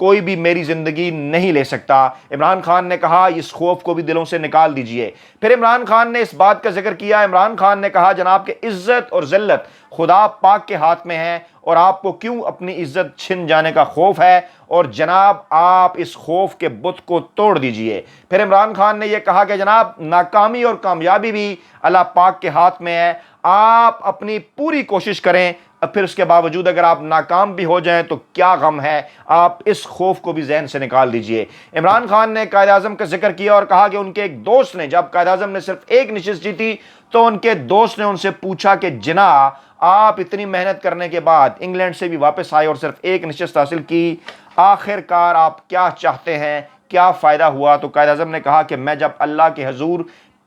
کوئی بھی میری زندگی نہیں لے سکتا۔ عمران خان نے کہا اس خوف کو بھی دلوں سے نکال دیجئے۔ پھر عمران خان نے اس بات کا ذکر کیا، عمران خان نے کہا جناب کہ عزت اور ذلت خدا پاک کے ہاتھ میں ہے، اور آپ کو کیوں اپنی عزت چھن جانے کا خوف ہے، اور جناب آپ اس خوف کے بت کو توڑ دیجئے۔ پھر عمران خان نے یہ کہا کہ جناب ناکامی اور کامیابی بھی اللہ پاک کے ہاتھ میں ہے، آپ اپنی پوری کوشش کریں، پھر اس کے باوجود اگر آپ ناکام بھی ہو جائیں تو کیا غم ہے، آپ اس خوف کو بھی ذہن سے نکال دیجئے۔ عمران خان نے قائد اعظم کا ذکر کیا اور کہا کہ ان کے ایک دوست نے، جب قائد اعظم نے صرف ایک نشست جیتی تو ان کے دوست نے ان سے پوچھا کہ جناح آپ اتنی محنت کرنے کے بعد انگلینڈ سے بھی واپس آئے اور صرف ایک نشست حاصل کی، آخر کار آپ کیا چاہتے ہیں، کیا فائدہ ہوا؟ تو قائد اعظم نے کہا کہ میں جب اللہ کے حضور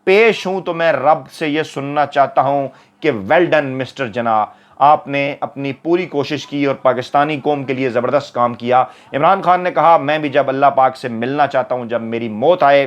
پیش ہوں تو میں رب سے یہ سننا چاہتا ہوں کہ ویل ڈن مسٹر جناح، آپ نے اپنی پوری کوشش کی اور پاکستانی قوم کے لیے زبردست کام کیا۔ عمران خان نے کہا میں بھی جب اللہ پاک سے ملنا چاہتا ہوں جب میری موت آئے،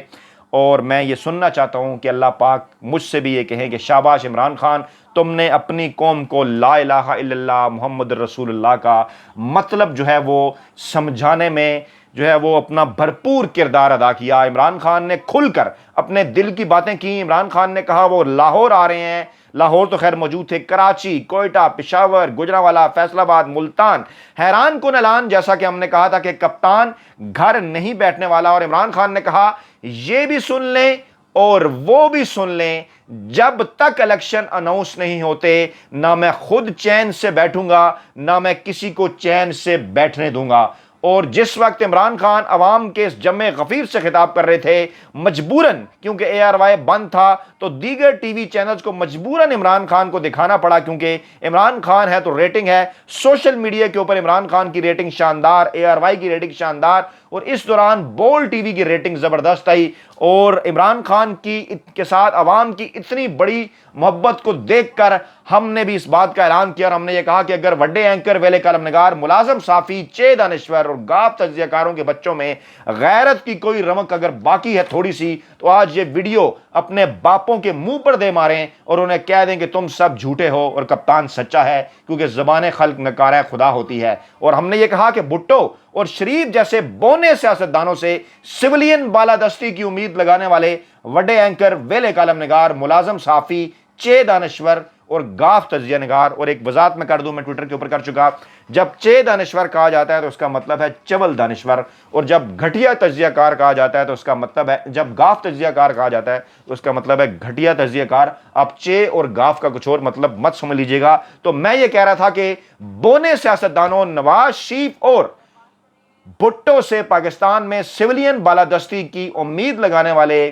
اور میں یہ سننا چاہتا ہوں کہ اللہ پاک مجھ سے بھی یہ کہیں کہ شاباش عمران خان، تم نے اپنی قوم کو لا الہ الا اللہ محمد رسول اللہ کا مطلب جو ہے وہ سمجھانے میں جو ہے وہ اپنا بھرپور کردار ادا کیا۔ عمران خان نے کھل کر اپنے دل کی باتیں کی۔ عمران خان نے کہا وہ لاہور آ رہے ہیں، لاہور تو خیر موجود تھے، کراچی، کوئٹہ، پشاور، گجرانوالہ، فیصل آباد، ملتان، حیران کن اعلان، جیسا کہ ہم نے کہا تھا کہ کپتان گھر نہیں بیٹھنے والا۔ اور عمران خان نے کہا یہ بھی سن لیں اور وہ بھی سن لیں، جب تک الیکشن اناؤنس نہیں ہوتے نہ میں خود چین سے بیٹھوں گا نہ میں کسی کو چین سے بیٹھنے دوں گا۔ اور جس وقت عمران خان عوام کے اس جمع غفیر سے خطاب کر رہے تھے، مجبوراً کیونکہ اے آر وائی بند تھا تو دیگر ٹی وی چینلز کو مجبوراً عمران خان کو دکھانا پڑا، کیونکہ عمران خان ہے تو ریٹنگ ہے۔ سوشل میڈیا کے اوپر عمران خان کی ریٹنگ شاندار، اے آر وائی کی ریٹنگ شاندار، اور اس دوران بول ٹی وی کی ریٹنگ زبردست آئی۔ اور عمران خان کے ساتھ عوام کی اتنی بڑی محبت کو دیکھ کر ہم نے بھی اس بات کا اعلان کیا اور ہم نے یہ کہا کہ اگر وڈے اینکر، ویلے کالم نگار، ملازم صحافی، چھ دانشور اور گاف تجزیہ کاروں کے بچوں میں غیرت کی کوئی رمق اگر باقی ہے تھوڑی سی، تو آج یہ ویڈیو اپنے باپوں کے منہ پر دے ماریں اور انہیں کہہ دیں کہ تم سب جھوٹے ہو اور کپتان سچا ہے، کیونکہ زبان خلق نکارہ خدا ہوتی ہے۔ اور ہم نے یہ کہا کہ بھٹو اور شریف جیسے بونے سیاستدانوں سے سولین بالادستی کی امید لگانے والے وڈے اینکر، ویلے کالم نگار، ملازم صحافی، چھ دانشور اور گاف تجزیہ نگار، اور ایک وضاحت میں کر دوں، میں ٹویٹر کے اوپر کر چکا، جب چھ دانشور کہا جاتا ہے تو اس کا مطلب ہے چول دانشور، اور جب گھٹیا تجزیہ کار کہا جاتا ہے تو اس کا مطلب ہے، جب گاف تجزیہ کار کہا جاتا ہے تو اس کا مطلب ہے گھٹیا تجزیہ کار۔ آپ چھ اور گاف کا کچھ اور مطلب مت سمجھ لیجئے گا۔ تو میں یہ کہہ رہا تھا کہ بونے سیاستدانوں نواز شریف اور بھٹو سے پاکستان میں سولین بالادستی کی امید لگانے والے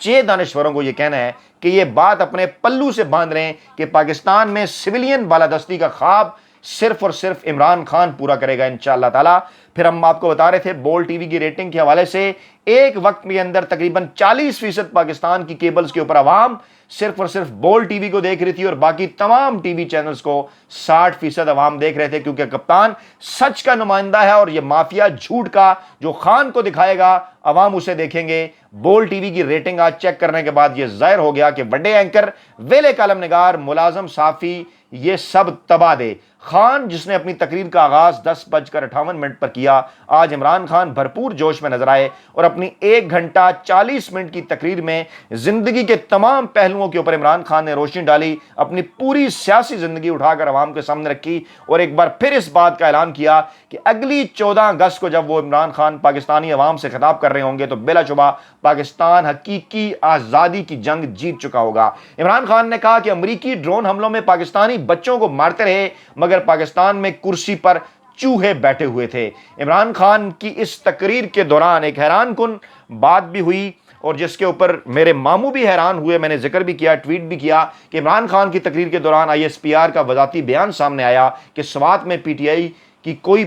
چھ دانشوروں کو یہ کہنا ہے کہ یہ بات اپنے پلو سے باندھ رہے ہیں کہ پاکستان میں سولین بالادستی کا خواب صرف اور صرف عمران خان پورا کرے گا انشاءاللہ تعالی۔ پھر ہم آپ کو بتا رہے تھے بول ٹی وی کی ریٹنگ کے حوالے سے، ایک وقت کے اندر تقریباً 40% پاکستان کی کیبلز کے اوپر عوام صرف اور صرف بول ٹی وی کو دیکھ رہی تھی اور باقی تمام ٹی وی چینلز کو 60% عوام دیکھ رہے تھے، کیونکہ کپتان سچ کا نمائندہ ہے اور یہ مافیا جھوٹ کا جو خان کو دکھائے گا عوام اسے دیکھیں گے۔ بول ٹی وی کی ریٹنگ آج چیک کرنے کے بعد یہ ظاہر ہو گیا کہ بڑے اینکر، ویلے کالم نگار، ملازم صحافی، یہ سب تباہ دے۔ خان جس نے اپنی تقریر کا آغاز 10:58 پر کیا، آج عمران خان بھرپور جوش میں نظر آئے اور اپنی 1 گھنٹہ 40 منٹ کی تقریر میں زندگی کے تمام پہلوؤں کے اوپر عمران خان نے روشنی ڈالی، اپنی پوری سیاسی زندگی اٹھا کر عوام کے سامنے رکھی، اور ایک بار پھر اس بات کا اعلان کیا کہ اگلی 14 اگست کو جب وہ عمران خان پاکستانی عوام سے خطاب کر رہے ہوں گے تو بلا شبہ پاکستان حقیقی آزادی کی جنگ جیت چکا ہوگا۔ عمران خان نے کہا کہ امریکی ڈرون حملوں میں پاکستانی بچوں کو مارتے رہے مگر پاکستان میں کرسی پر چوہے بیٹھے ہوئے تھے۔ عمران خان کی اس تقریر کے دوران ایک حیران کن بات بھی ہوئی اور جس کے اوپر میرے ماموں بھی حیران ہوئے، میں نے ذکر بھی کیا، ٹویٹ بھی کیا کہ عمران خان کی تقریر کے دوران آئی ایس پی آر کا وضاحتی بیان سامنے آیا کہ سوات میں پی ٹی آئی کی کوئی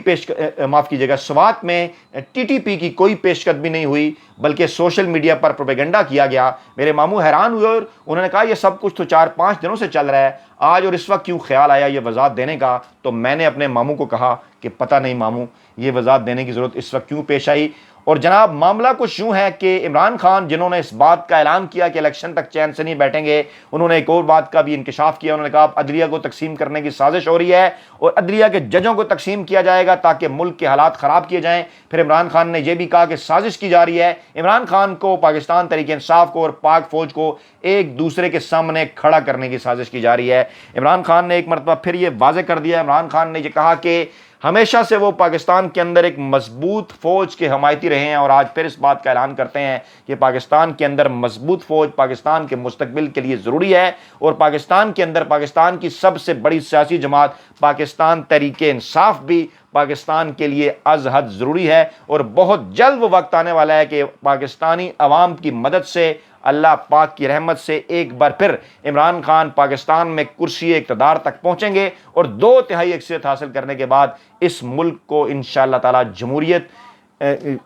سوات میں ٹی ٹی پی کی کوئی پیش قدمی نہیں ہوئی بلکہ سوشل میڈیا پر پروپیگنڈا کیا گیا۔ میرے ماموں حیران ہوئے اور انہوں نے کہا یہ سب کچھ تو 4-5 دنوں سے چل رہا ہے، آج اور اس وقت کیوں خیال آیا یہ وضاحت دینے کا؟ تو میں نے اپنے ماموں کو کہا کہ پتہ نہیں ماموں، یہ وضاحت دینے کی ضرورت اس وقت کیوں پیش آئی؟ اور جناب معاملہ کچھ یوں ہے کہ عمران خان جنہوں نے اس بات کا اعلان کیا کہ الیکشن تک چین سے نہیں بیٹھیں گے، انہوں نے ایک اور بات کا بھی انکشاف کیا. انہوں نے کہا عدلیہ کو تقسیم کرنے کی سازش ہو رہی ہے اور عدلیہ کے ججوں کو تقسیم کیا جائے گا تاکہ ملک کے حالات خراب کیے جائیں. پھر عمران خان نے یہ بھی کہا کہ سازش کی جا رہی ہے، عمران خان کو، پاکستان تحریک انصاف کو اور پاک فوج کو ایک دوسرے کے سامنے کھڑا کرنے کی سازش کی جا رہی ہے. عمران خان نے ایک مرتبہ پھر یہ واضح کر دیا. عمران خان نے یہ کہا کہ ہمیشہ سے وہ پاکستان کے اندر ایک مضبوط فوج کے حمایتی رہے ہیں اور آج پھر اس بات کا اعلان کرتے ہیں کہ پاکستان کے اندر مضبوط فوج پاکستان کے مستقبل کے لیے ضروری ہے. اور پاکستان کے اندر پاکستان کی سب سے بڑی سیاسی جماعت پاکستان تحریک انصاف بھی پاکستان کے لیے از حد ضروری ہے. اور بہت جلد وہ وقت آنے والا ہے کہ پاکستانی عوام کی مدد سے، اللہ پاک کی رحمت سے، ایک بار پھر عمران خان پاکستان میں کرسی اقتدار تک پہنچیں گے اور 2/3 اکثریت حاصل کرنے کے بعد اس ملک کو انشاءاللہ تعالی جمہوریت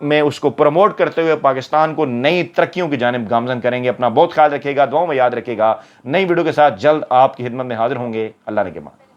میں اس کو پروموٹ کرتے ہوئے پاکستان کو نئی ترقیوں کی جانب گامزن کریں گے. اپنا بہت خیال رکھیے گا، دعاؤں میں یاد رکھیے گا. نئی ویڈیو کے ساتھ جلد آپ کی خدمت میں حاضر ہوں گے. اللہ نے کے بعد.